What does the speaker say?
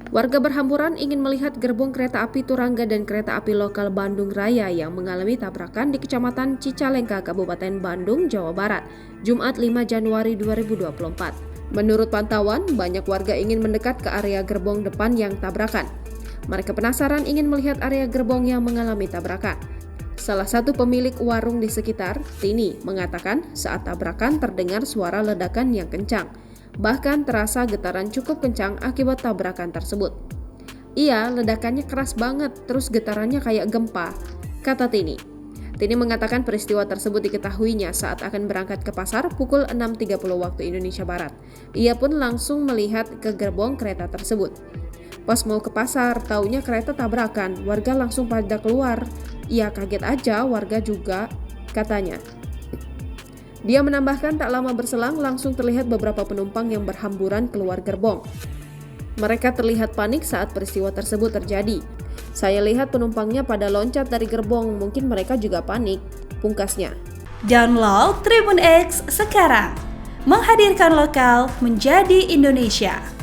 Warga berhamburan ingin melihat gerbong kereta api Turangga dan kereta api lokal Bandung Raya yang mengalami tabrakan di Kecamatan Cicalengka, Kabupaten Bandung, Jawa Barat, Jumat 5 Januari 2024. Menurut pantauan, banyak warga ingin mendekat ke area gerbong depan yang tabrakan. Mereka penasaran ingin melihat area gerbong yang mengalami tabrakan. Salah satu pemilik warung di sekitar, Tini, mengatakan saat tabrakan terdengar suara ledakan yang kencang. Bahkan terasa getaran cukup kencang akibat tabrakan tersebut. Iya, ledakannya keras banget, terus getarannya kayak gempa, kata Tini. Tini mengatakan peristiwa tersebut diketahuinya saat akan berangkat ke pasar pukul 6.30 waktu Indonesia Barat. Ia pun langsung melihat ke gerbong kereta tersebut. Pas mau ke pasar, taunya kereta tabrakan, warga langsung pada keluar. Ia kaget aja, warga juga, katanya. Dia menambahkan tak lama berselang langsung terlihat beberapa penumpang yang berhamburan keluar gerbong. Mereka terlihat panik saat peristiwa tersebut terjadi. Saya lihat penumpangnya pada loncat dari gerbong, mungkin mereka juga panik, pungkasnya. Download Tribun X sekarang, menghadirkan lokal menjadi Indonesia.